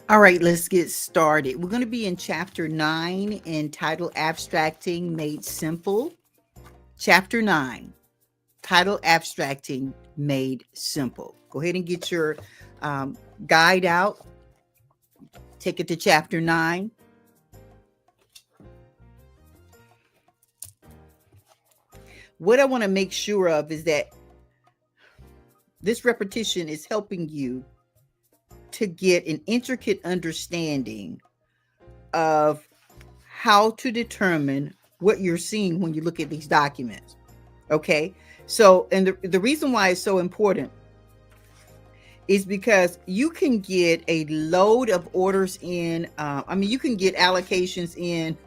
All right, let's get started. We're going to be in chapter 9 entitled Abstracting Made Simple. Chapter 9, title Abstracting Made Simple. Go ahead and get your guide out. Take it to chapter 9. What I want to make sure of is that this repetition is helping you to get an intricate understanding of how to determine what you're seeing when you look at these documents. Okay. So, and the reason why it's so important is because you can get a load of orders in. You can get allocations in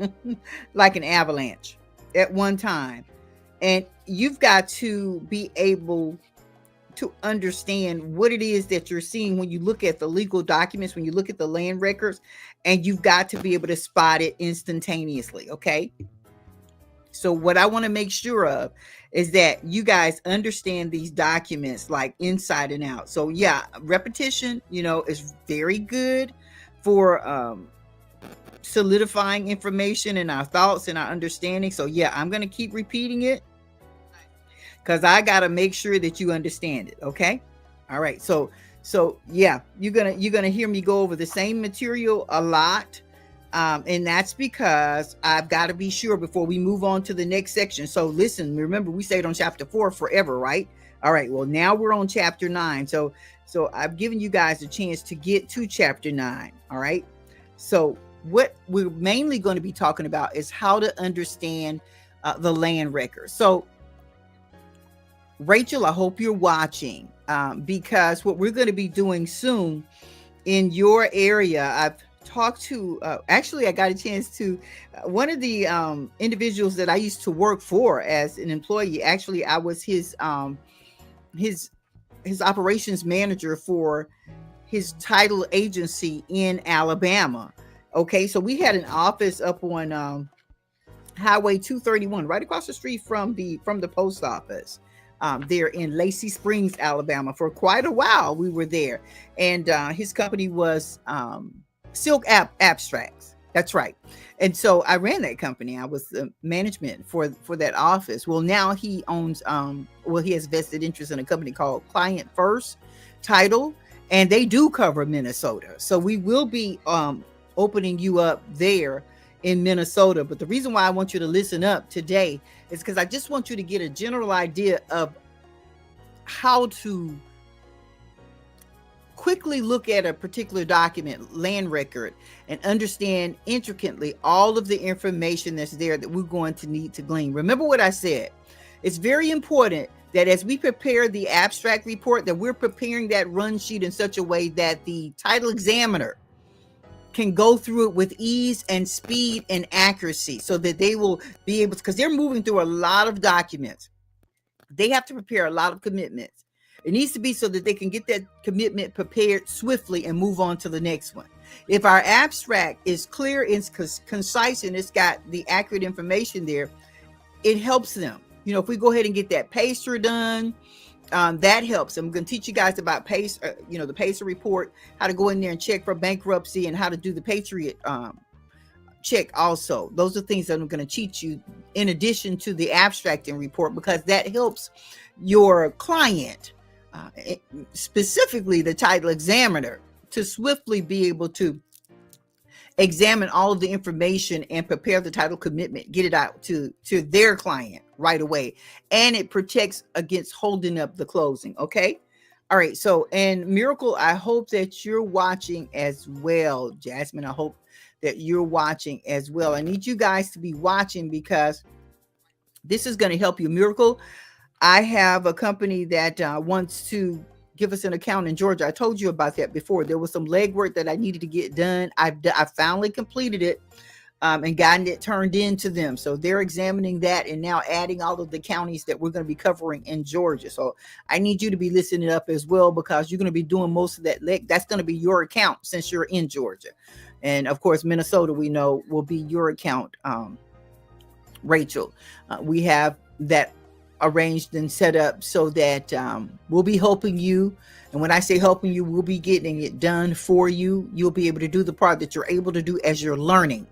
like an avalanche at one time. And you've got to be able to understand what it is that you're seeing when you look at the legal documents, when you look at the land records, and you've got to be able to spot it instantaneously. Okay. So what I want to make sure of is that you guys understand these documents like inside and out. So yeah, repetition, is very good for solidifying information and our thoughts and our understanding. So yeah, I'm going to keep repeating it because I got to make sure that you understand it. Okay. All right. So yeah, you're gonna hear me go over the same material a lot. And that's because I've got to be sure before we move on to the next section. So listen, remember we stayed on chapter 4 forever, right? All right. Well, now we're on chapter 9. So I've given you guys a chance to get to chapter 9. All right. So what we're mainly going to be talking about is how to understand the land record. So Rachel, I hope you're watching because what we're going to be doing soon in your area, I've talked to, actually, I got a chance to, one of the individuals that I used to work for as an employee. Actually, I was his operations manager for his title agency in Alabama. Okay, so we had an office up on Highway 231, right across the street from the post office. There in Lacey Springs, Alabama. For quite a while, we were there, and his company was Silk Abstracts. That's right. And so I ran that company. I was the management for that office. Well, now he owns, he has vested interest in a company called Client First Title, and they do cover Minnesota. So we will be opening you up there in Minnesota. But the reason why I want you to listen up today is because I just want you to get a general idea of how to quickly look at a particular document, land record, and understand intricately all of the information that's there that we're going to need to glean. Remember what I said. It's very important that as we prepare the abstract report, that we're preparing that run sheet in such a way that the title examiner can go through it with ease and speed and accuracy so that they will be able to, because they're moving through a lot of documents. They have to prepare a lot of commitments. It needs to be so that they can get that commitment prepared swiftly and move on to the next one. If our abstract is clear and concise and it's got the accurate information there, it helps them. If we go ahead and get that PACER done, that helps. I'm going to teach you guys about PACER, the PACER report, how to go in there and check for bankruptcy, and how to do the Patriot check also. Those are things that I'm going to teach you in addition to the abstracting report, because that helps your client, specifically the title examiner, to swiftly be able to examine all of the information and prepare the title commitment, get it out to their client right away. And it protects against holding up the closing. Okay. All right. So, and Miracle, I hope that you're watching as well. Jasmine, I hope that you're watching as well. I need you guys to be watching because this is going to help you. Miracle, I have a company that wants to give us an account in Georgia. I told you about that before. There was some legwork that I needed to get done. I finally completed it and gotten it turned into them. So they're examining that and now adding all of the counties that we're going to be covering in Georgia. So I need you to be listening up as well, because you're going to be doing most of that. That's going to be your account since you're in Georgia. And of course, Minnesota, we know, will be your account, Rachel. We have that arranged and set up so that we'll be helping you. And when I say helping you, we'll be getting it done for you. You'll be able to do the part that you're able to do as you're learning.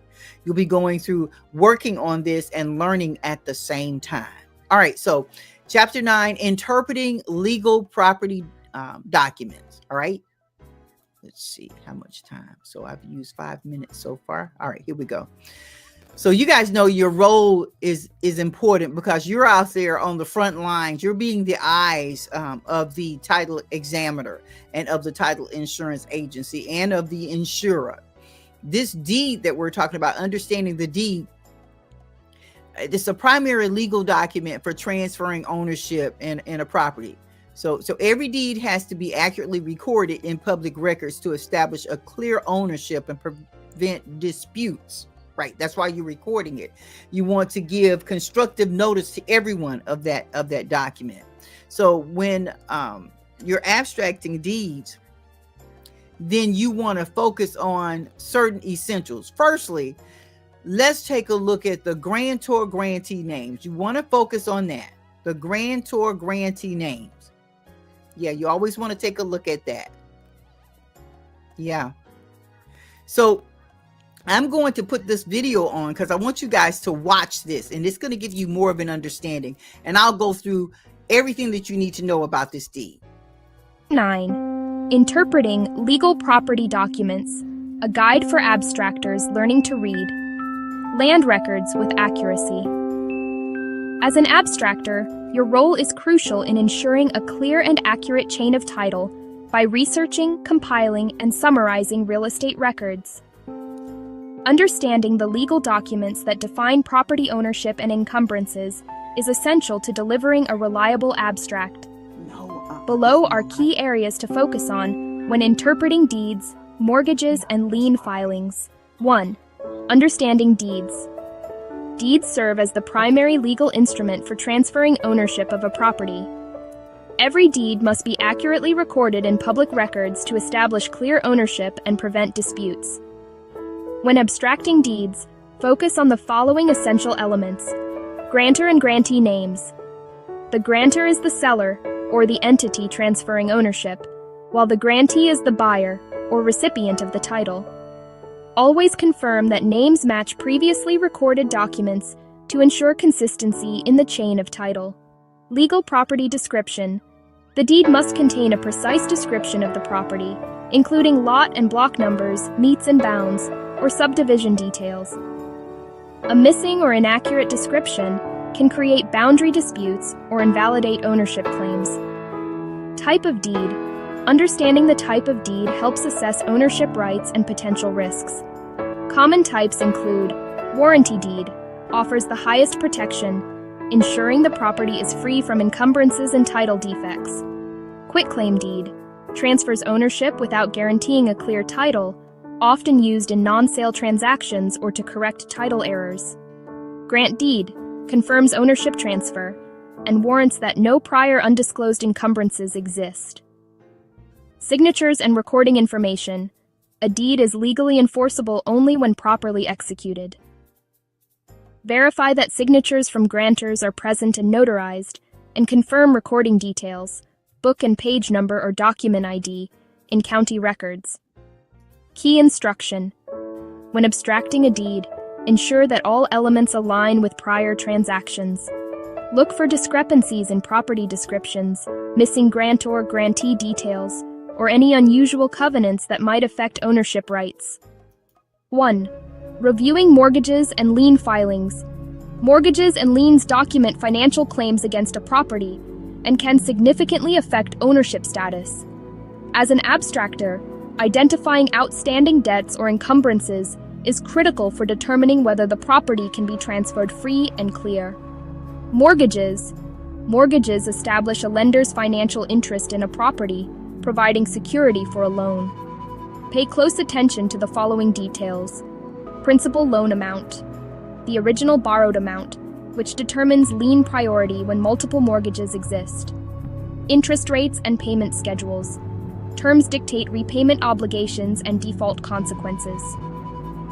You'll be going through working on this and learning at the same time. All right, so Chapter 9, interpreting legal property documents. All right, let's see how much time. So I've used 5 minutes so far. All right, here we go. So you guys know your role is important because you're out there on the front lines. You're being the eyes of the title examiner and of the title insurance agency and of the insurer. This deed that we're talking about, understanding the deed, it's a primary legal document for transferring ownership in a property. So every deed has to be accurately recorded in public records to establish a clear ownership and prevent disputes. Right. That's why you're recording it. You want to give constructive notice to everyone of that document. So when you're abstracting deeds, then you want to focus on certain essentials. Firstly, let's take a look at the grantor grantee names. You want to focus on that. The grantor grantee names. Yeah, you always want to take a look at that. Yeah. So I'm going to put this video on because I want you guys to watch this, and it's going to give you more of an understanding. And I'll go through everything that you need to know about this deed. 9. Interpreting legal property documents. A guide for abstractors learning to read land records with accuracy. As an abstractor, your role is crucial in ensuring a clear and accurate chain of title by researching, compiling, and summarizing real estate records. Understanding the legal documents that define property ownership and encumbrances is essential to delivering a reliable abstract. Below are key areas to focus on when interpreting deeds, mortgages, and lien filings. 1. Understanding deeds. Deeds serve as the primary legal instrument for transferring ownership of a property. Every deed must be accurately recorded in public records to establish clear ownership and prevent disputes. When abstracting deeds, focus on the following essential elements. Grantor and grantee names. The grantor is the seller, or the entity transferring ownership, while the grantee is the buyer, or recipient of the title. Always confirm that names match previously recorded documents to ensure consistency in the chain of title. Legal property description. The deed must contain a precise description of the property, including lot and block numbers, meets and bounds, or subdivision details. A missing or inaccurate description can create boundary disputes or invalidate ownership claims. Type of deed. Understanding the type of deed helps assess ownership rights and potential risks. Common types include warranty deed, offers the highest protection, ensuring the property is free from encumbrances and title defects. Quitclaim deed, transfers ownership without guaranteeing a clear title, often used in non-sale transactions or to correct title errors. Grant deed, confirms ownership transfer, and warrants that no prior undisclosed encumbrances exist. Signatures and recording information. A deed is legally enforceable only when properly executed. Verify that signatures from grantors are present and notarized, and confirm recording details, book and page number or document ID, in county records. Key instruction. When abstracting a deed, ensure that all elements align with prior transactions. Look for discrepancies in property descriptions, missing grantor-grantee details, or any unusual covenants that might affect ownership rights. 1. Reviewing mortgages and lien filings. Mortgages and liens document financial claims against a property and can significantly affect ownership status. As an abstractor, identifying outstanding debts or encumbrances is critical for determining whether the property can be transferred free and clear. Mortgages. Mortgages establish a lender's financial interest in a property, providing security for a loan. Pay close attention to the following details. Principal loan amount. The original borrowed amount, which determines lien priority when multiple mortgages exist. Interest rates and payment schedules. Terms dictate repayment obligations and default consequences.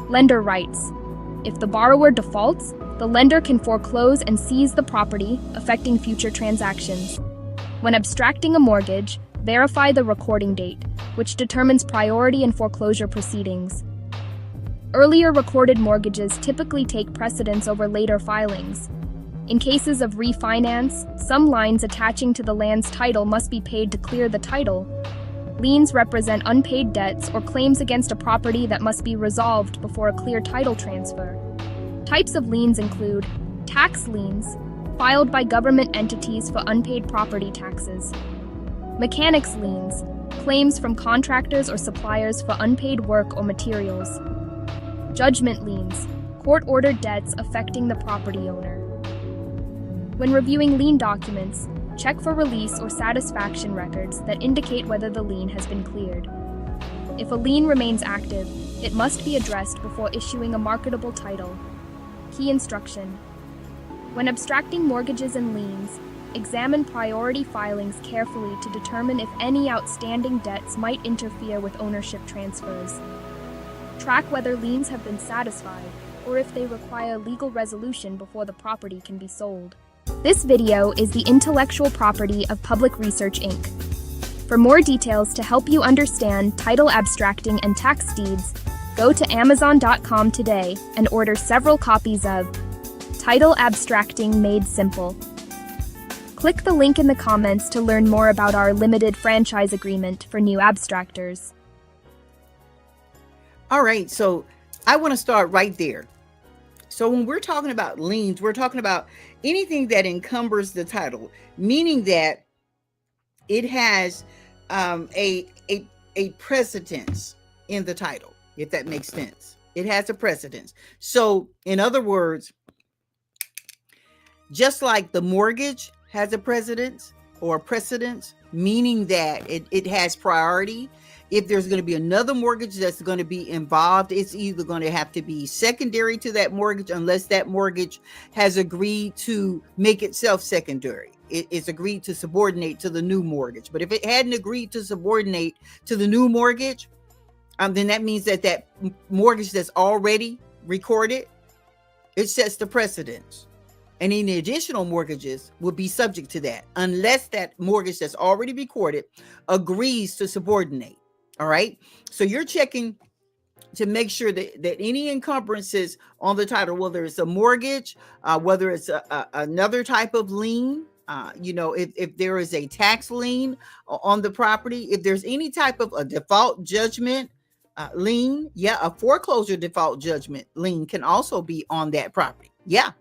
Lender rights. If the borrower defaults, the lender can foreclose and seize the property, affecting future transactions. When abstracting a mortgage, verify the recording date, which determines priority in foreclosure proceedings. Earlier recorded mortgages typically take precedence over later filings. In cases of refinance, some lines attaching to the land's title must be paid to clear the title. Liens represent unpaid debts or claims against a property that must be resolved before a clear title transfer. Types of liens include tax liens, filed by government entities for unpaid property taxes. Mechanics liens, claims from contractors or suppliers for unpaid work or materials. Judgment liens, court-ordered debts affecting the property owner. When reviewing lien documents, check for release or satisfaction records that indicate whether the lien has been cleared. If a lien remains active, it must be addressed before issuing a marketable title. Key instruction: when abstracting mortgages and liens, examine priority filings carefully to determine if any outstanding debts might interfere with ownership transfers. Track whether liens have been satisfied or if they require legal resolution before the property can be sold. This video is the intellectual property of Public Research, Inc. For more details to help you understand title abstracting and tax deeds, go to Amazon.com today and order several copies of Title Abstracting Made Simple. Click the link in the comments to learn more about our limited franchise agreement for new abstractors. All right, so I want to start right there. So when we're talking about liens, we're talking about anything that encumbers the title, meaning that it has a precedence in the title, if that makes sense. It has a precedence. So in other words, just like the mortgage has a precedence, meaning that it has priority. If there's going to be another mortgage that's going to be involved, it's either going to have to be secondary to that mortgage unless that mortgage has agreed to make itself secondary. It's agreed to subordinate to the new mortgage. But if it hadn't agreed to subordinate to the new mortgage, then that means that mortgage that's already recorded, it sets the precedence. And any additional mortgages will be subject to that unless that mortgage that's already recorded agrees to subordinate. All right. So you're checking to make sure that any encumbrances on the title, whether it's a mortgage, whether it's another type of lien, if there is a tax lien on the property, if there's any type of a default judgment lien, a foreclosure default judgment lien can also be on that property. Yeah.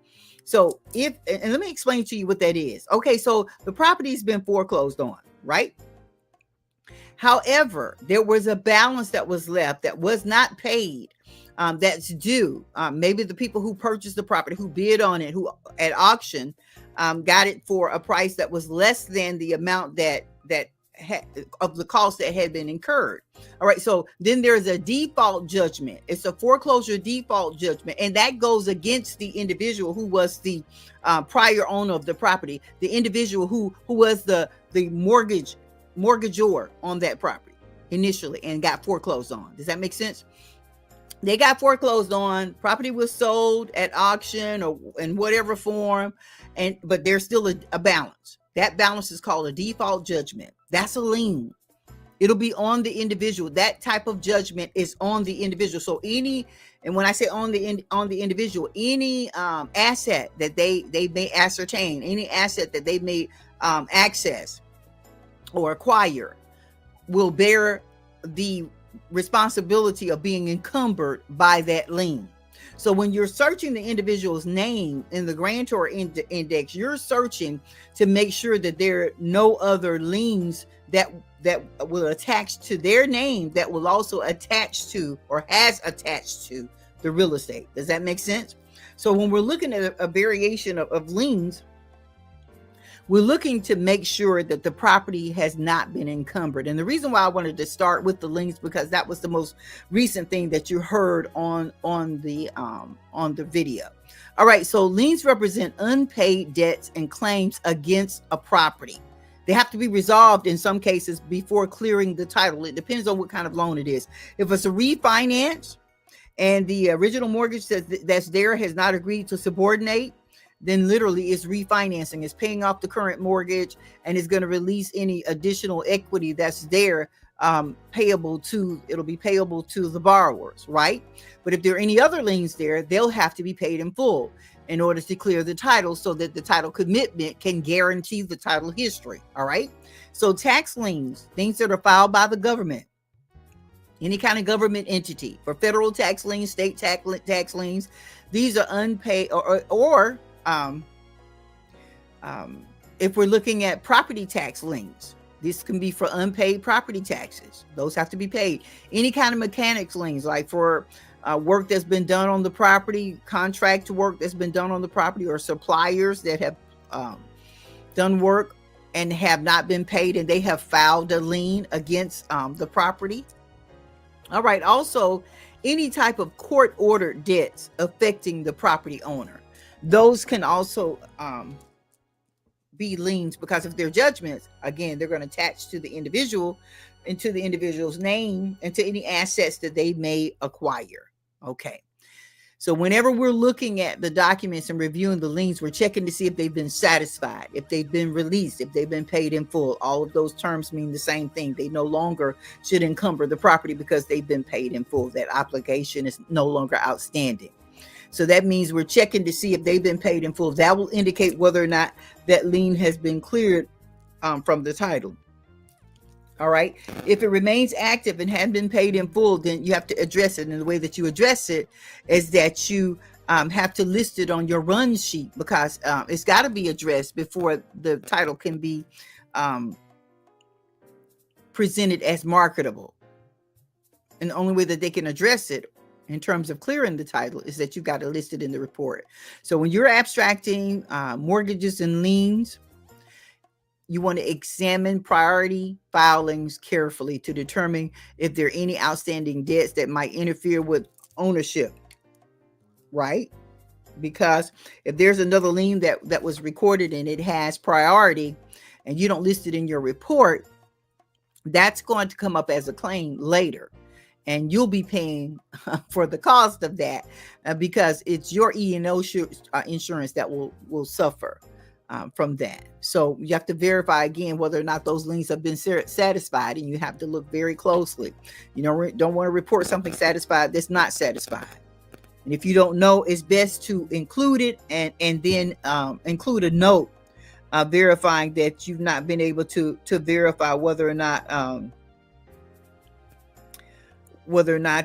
So and let me explain to you what that is. Okay. So the property's been foreclosed on, right? However, there was a balance that was left that was not paid, that's due. Maybe the people who purchased the property, who bid on it, who at auction got it for a price that was less than the amount of the cost that had been incurred. All right. So then there's a default judgment. It's a foreclosure default judgment, and that goes against the individual who was the prior owner of the property, the individual who was the mortgagor on that property initially and got foreclosed on. Does that make sense? They got foreclosed on, property was sold at auction or in whatever form, but there's still a balance. That balance is called a default judgment. That's a lien. It'll be on the individual. That type of judgment is on the individual. So and when I say on the individual, any asset that they may ascertain, any asset that they may access or acquire will bear the responsibility of being encumbered by that lien. So when you're searching the individual's name in the grantor index, you're searching to make sure that there are no other liens that will attach to their name that will also attach to or has attached to the real estate. Does that make sense? So when we're looking at a variation of liens, we're looking to make sure that the property has not been encumbered. And the reason why I wanted to start with the liens, because that was the most recent thing that you heard on the video. All right, so liens represent unpaid debts and claims against a property. They have to be resolved in some cases before clearing the title. It depends on what kind of loan it is. If it's a refinance, and the original mortgage that's there has not agreed to subordinate, then literally it's refinancing, it's paying off the current mortgage, and it's going to release any additional equity that's there, it'll be payable to the borrowers, right? But if there are any other liens there, they'll have to be paid in full in order to clear the title, so that the title commitment can guarantee the title history. All right. So tax liens, things that are filed by the government, any kind of government entity, for federal tax liens, state tax liens, these are unpaid, or if we're looking at property tax liens, this can be for unpaid property taxes. Those have to be paid. Any kind of mechanics liens, like for work that's been done on the property, contract work that's been done on the property, or suppliers that have done work and have not been paid, and they have filed a lien against the property. All right. Also, any type of court-ordered debts affecting the property owner, those can also be liens, because if they're judgments, again, they're going to attach to the individual, into the individual's name, and to any assets that they may acquire. Okay. So whenever we're looking at the documents and reviewing the liens, we're checking to see if they've been satisfied, if they've been released, if they've been paid in full. All of those terms mean the same thing. They no longer should encumber the property because they've been paid in full. That obligation is no longer outstanding. So that means we're checking to see if they've been paid in full. That will indicate whether or not that lien has been cleared from the title. All right. If it remains active and hadn't been paid in full, then you have to address it. And the way that you address it is that you have to list it on your run sheet, because it's got to be addressed before the title can be presented as marketable. And the only way that they can address it in terms of clearing the title is that you got to list it in the report. So when you're abstracting mortgages and liens, you want to examine priority filings carefully to determine if there are any outstanding debts that might interfere with ownership, right? Because if there's another lien that was recorded and it has priority and you don't list it in your report, that's going to come up as a claim later. And you'll be paying for the cost of that because it's your E&O insurance that will suffer from that. So you have to verify again whether or not those liens have been satisfied, and you have to look very closely. You don't want to report something satisfied that's not satisfied. And if you don't know, it's best to include it and then include a note verifying that you've not been able to verify whether or not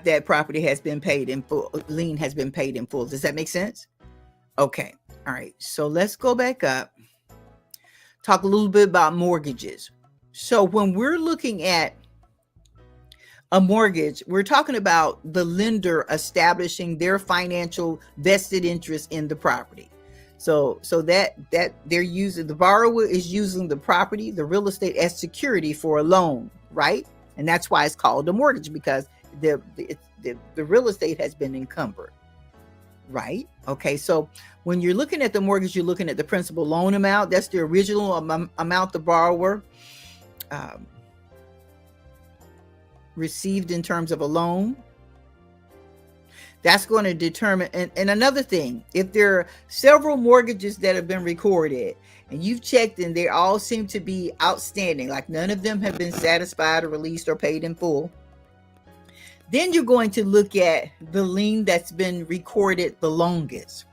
that property has been paid in full, lien has been paid in full. Does that make sense? Okay. All right. So let's go back up. Talk a little bit about mortgages. So when we're looking at a mortgage, we're talking about the lender establishing their financial vested interest in the property. So that they're using, the borrower is using the property, the real estate, as security for a loan, right? And that's why it's called a mortgage, because the real estate has been encumbered, right? Okay, so when you're looking at the mortgage, you're looking at the principal loan amount. That's the original amount the borrower received in terms of a loan. That's going to determine, and another thing, if there are several mortgages that have been recorded and you've checked and they all seem to be outstanding, like none of them have been satisfied or released or paid in full, then you're going to look at the lien that's been recorded the longest.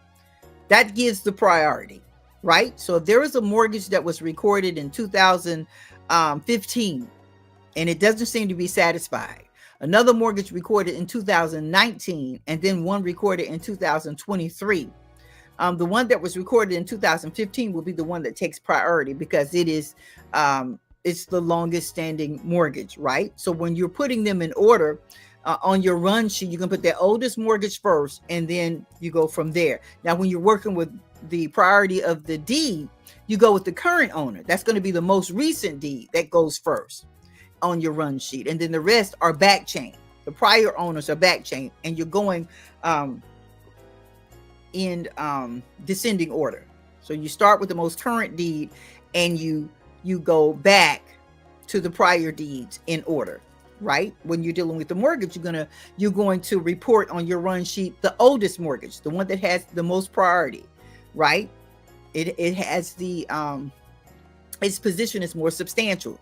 That gives the priority, right? So if there was a mortgage that was recorded in 2015 and it doesn't seem to be satisfied, another mortgage recorded in 2019, and then one recorded in 2023. The one that was recorded in 2015 will be the one that takes priority because it is it's the longest standing mortgage, right? So when you're putting them in order on your run sheet, you can put the oldest mortgage first, and then you go from there. Now, when you're working with the priority of the deed, you go with the current owner. That's going to be the most recent deed that goes first on your run sheet, and then the rest are back chain. The prior owners are back chain, and you're going in descending order. So you start with the most current deed and you go back to the prior deeds in order. right? When you're dealing with the mortgage, you're going to report on your run sheet the oldest mortgage, the one that has the most priority, right? It has the its position is more substantial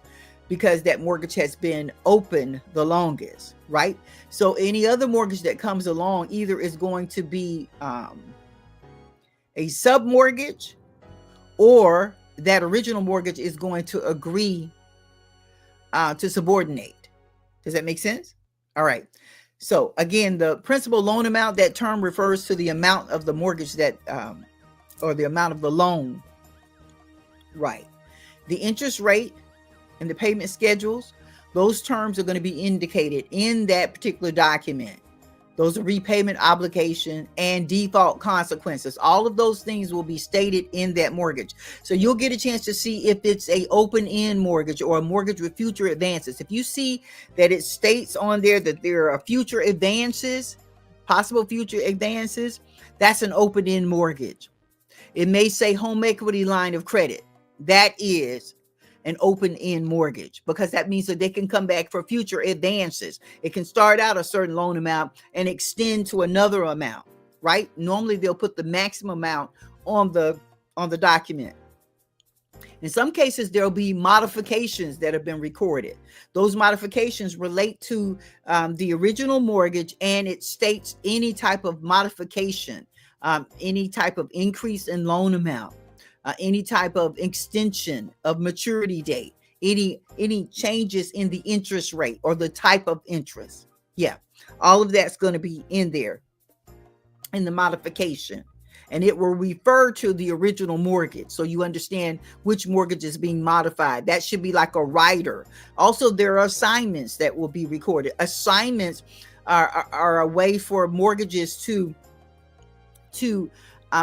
because that mortgage has been open the longest, right? So any other mortgage that comes along either is going to be a sub mortgage, or that original mortgage is going to agree to subordinate. Does that make sense? All right. So again, the principal loan amount, that term refers to the amount of the mortgage that, or the amount of the loan, right? The interest rate and the payment schedules, those terms are going to be indicated in that particular document. Those are repayment obligation and default consequences. All of those things will be stated in that mortgage. So you'll get a chance to see if it's a open-end mortgage or a mortgage with future advances. If you see that it states on there that there are future advances, possible future advances, that's an open-end mortgage. It may say home equity line of credit. That is an open-end mortgage, because that means that they can come back for future advances. It can start out a certain loan amount and extend to another amount, right? Normally they'll put the maximum amount on the document. In some cases, there'll be modifications that have been recorded. Those modifications relate to the original mortgage, and it states any type of modification, any type of increase in loan amount, any type of extension of maturity date, any changes in the interest rate or the type of interest. Yeah, all of that's going to be in there in the modification, and it will refer to the original mortgage, so you understand which mortgage is being modified. That should be like a rider. Also, there are assignments that will be recorded. Assignments are a way for mortgages to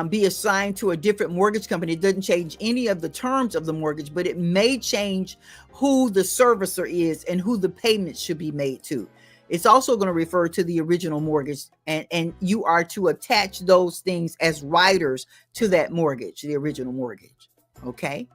be assigned to a different mortgage company. It doesn't change any of the terms of the mortgage, but it may change who the servicer is and who the payments should be made to. It's also going to refer to the original mortgage, and you are to attach those things as riders to that mortgage, the original mortgage. Okay.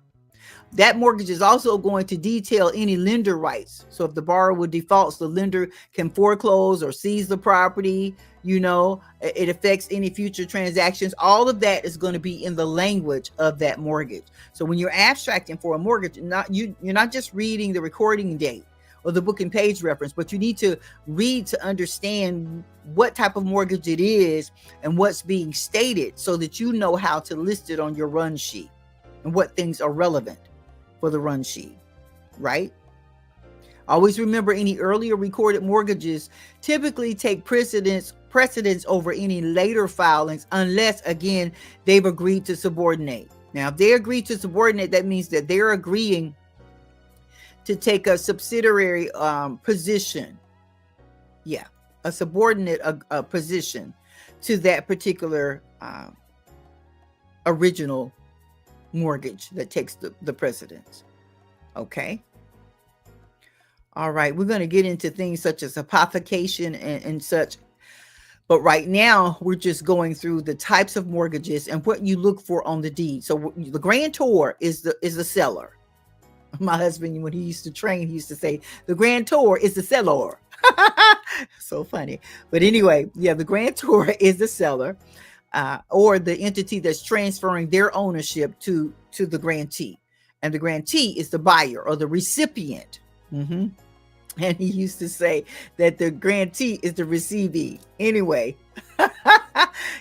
That mortgage is also going to detail any lender rights. So if the borrower defaults, the lender can foreclose or seize the property. It affects any future transactions. All of that is going to be in the language of that mortgage. So when you're abstracting for a mortgage, you're not just reading the recording date or the book and page reference, but you need to read to understand what type of mortgage it is and what's being stated, so that you know how to list it on your run sheet and what things are relevant for the run sheet, right? Always remember, any earlier recorded mortgages typically take precedence over any later filings, unless, again, they've agreed to subordinate. Now, if they agree to subordinate, that means that they're agreeing to take a subsidiary position. Yeah, a subordinate position to that particular original mortgage that takes the precedence. Okay. All right. We're going to get into things such as hypothecation and such. But right now, we're just going through the types of mortgages and what you look for on the deed. So the grantor is the seller. My husband, when he used to train, he used to say, the grantor is the seller. So funny. But anyway, yeah, the grantor is the seller, or the entity that's transferring their ownership to the grantee. And the grantee is the buyer or the recipient. Mm-hmm. And he used to say that the grantee is the receivee. Anyway,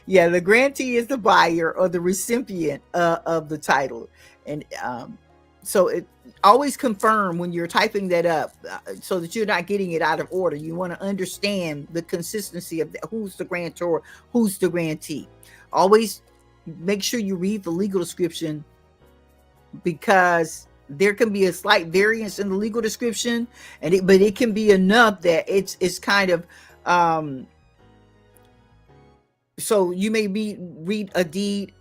yeah, the grantee is the buyer or the recipient of the title. And so it always confirm when you're typing that up, so that you're not getting it out of order. You want to understand the consistency of who's the grantor, who's the grantee. Always make sure you read the legal description, because there can be a slight variance in the legal description, but it can be enough that it's kind of so you may read a deed,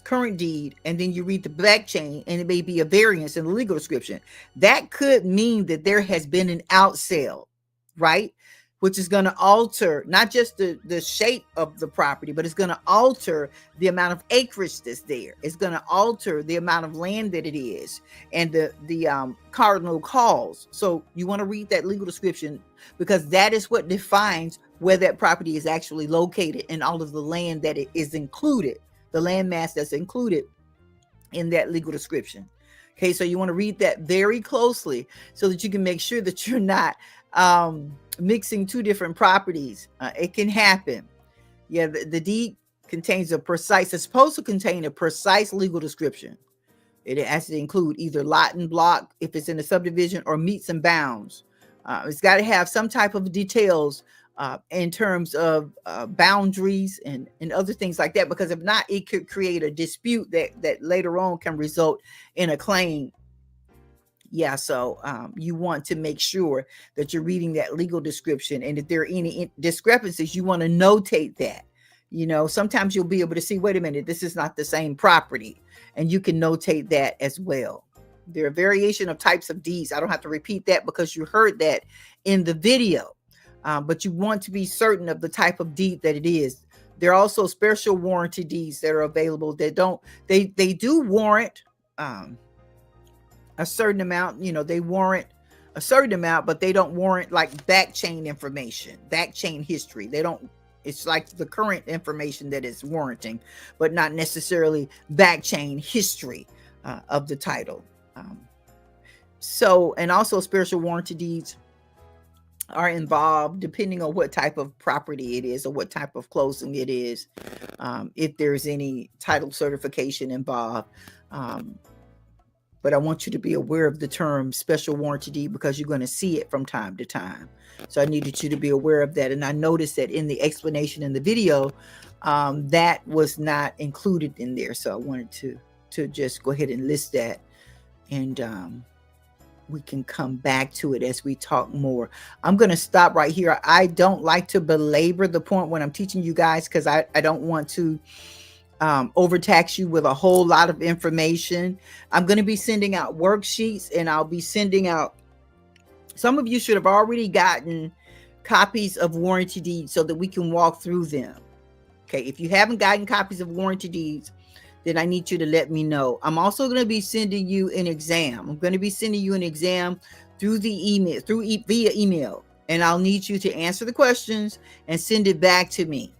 current deed, and then you read the back chain, and it may be a variance in the legal description. That could mean that there has been an out sale, right? which is going to alter not just the shape of the property, but it's going to alter the amount of acreage that's there. It's going to alter the amount of land that it is and the cardinal cause. So you want to read that legal description, because that is what defines where that property is actually located and all of the land that it is included, the land mass that's included in that legal description. Okay, so you want to read that very closely so that you can make sure that you're not mixing two different properties. It can happen. Yeah, the deed contains it's supposed to contain a precise legal description. It has to include either lot and block if it's in a subdivision, or meets and bounds. It's got to have some type of details in terms of boundaries and other things like that, because if not, it could create a dispute that later on can result in a claim. Yeah, so you want to make sure that you're reading that legal description, and if there are any discrepancies, you want to notate that. You know, sometimes you'll be able to see, wait a minute, this is not the same property, and you can notate that as well. There are variation of types of deeds. I don't have to repeat that because you heard that in the video, but you want to be certain of the type of deed that it is. There are also special warranty deeds that are available that they do warrant a certain amount. You know, they warrant a certain amount, but they don't warrant like back chain information, back chain history. They don't. It's like the current information that is warranting, but not necessarily back chain history of the title. So, and also spiritual warranty deeds are involved depending on what type of property it is or what type of closing it is, if there's any title certification involved. But I want you to be aware of the term special warranty deed, because you're going to see it from time to time. So I needed you to be aware of that. And I noticed that in the explanation in the video, that was not included in there. So I wanted to just go ahead and list that. And we can come back to it as we talk more. I'm going to stop right here. I don't like to belabor the point when I'm teaching you guys, because I don't want to overtax you with a whole lot of information. I'm going to be sending out worksheets, and I'll be sending out, some of you should have already gotten copies of warranty deeds so that we can walk through them. Okay, if you haven't gotten copies of warranty deeds, then I need you to let me know. I'm also going to be sending you an exam. I'm going to be sending you an exam through the email, via email, and I'll need you to answer the questions and send it back to me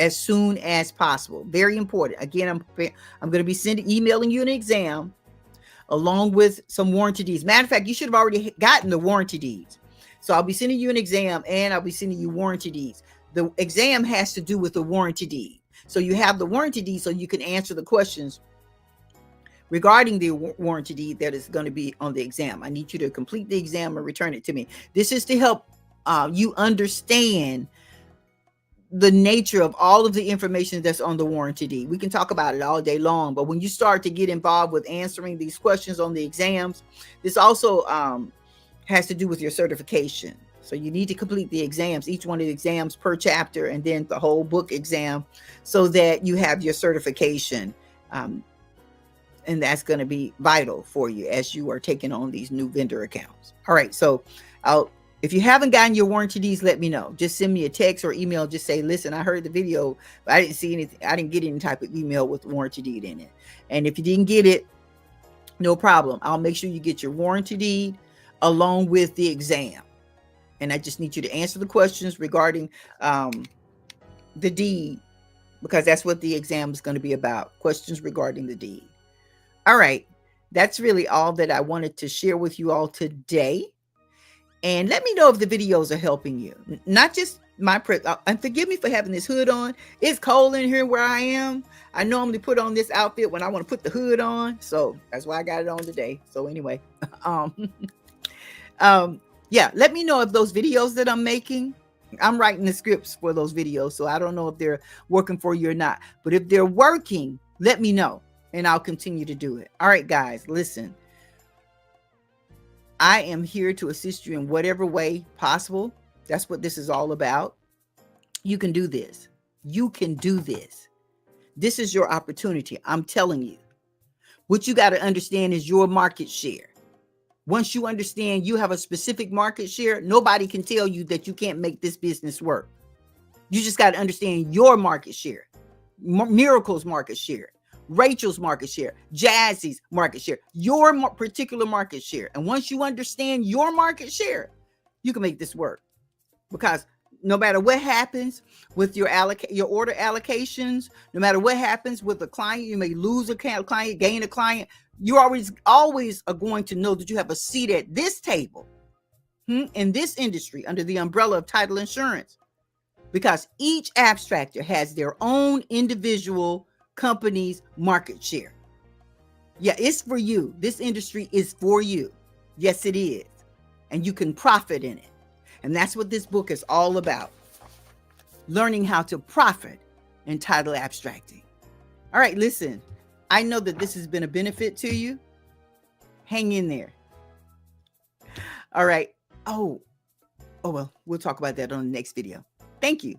as soon as possible. Very important. Again, I'm going to be emailing you an exam along with some warranty deeds. Matter of fact, you should have already gotten the warranty deeds. So I'll be sending you an exam, and I'll be sending you warranty deeds. The exam has to do with the warranty deed. So you have the warranty deed so you can answer the questions regarding the warranty deed that is going to be on the exam. I need you to complete the exam and return it to me. This is to help you understand the nature of all of the information that's on the warranty deed. We can talk about it all day long, but when you start to get involved with answering these questions on the exams, this also has to do with your certification. So you need to complete the exams, each one of the exams per chapter, and then the whole book exam, so that you have your certification. And that's going to be vital for you as you are taking on these new vendor accounts. All right. So if you haven't gotten your warranty deeds, let me know. Just send me a text or email. Just say, listen, I heard the video, but I didn't see anything. I didn't get any type of email with the warranty deed in it. And if you didn't get it, no problem. I'll make sure you get your warranty deed along with the exam. And I just need you to answer the questions regarding the deed, because that's what the exam is going to be about. Questions regarding the deed. All right. That's really all that I wanted to share with you all today. And let me know if the videos are helping you. Not just my and forgive me for having this hood on. It's cold in here where I am. I normally put on this outfit when I want to put the hood on. So that's why I got it on today. So anyway, yeah, let me know if those videos that I'm making, I'm writing the scripts for those videos, so I don't know if they're working for you or not. But if they're working, let me know, and I'll continue to do it. All right, guys, listen. I am here to assist you in whatever way possible. That's what this is all about. You can do this. You can do this. This is your opportunity. I'm telling you. What you got to understand is your market share. Once you understand you have a specific market share, nobody can tell you that you can't make this business work. You just got to understand your market share, Miracle's market share, Rachel's market share, Jazzy's market share, your particular market share. And once you understand your market share, you can make this work. Because no matter what happens with your order allocations, no matter what happens with a client, you may lose a client, gain a client. You always are going to know that you have a seat at this table in this industry under the umbrella of title insurance, because each abstractor has their own individual company's market share. Yeah, it's for you. This industry is for you. Yes, it is. And you can profit in it. And that's what this book is all about. Learning how to profit in title abstracting. All right, listen, I know that this has been a benefit to you. Hang in there. All right. Oh, well, we'll talk about that on the next video. Thank you.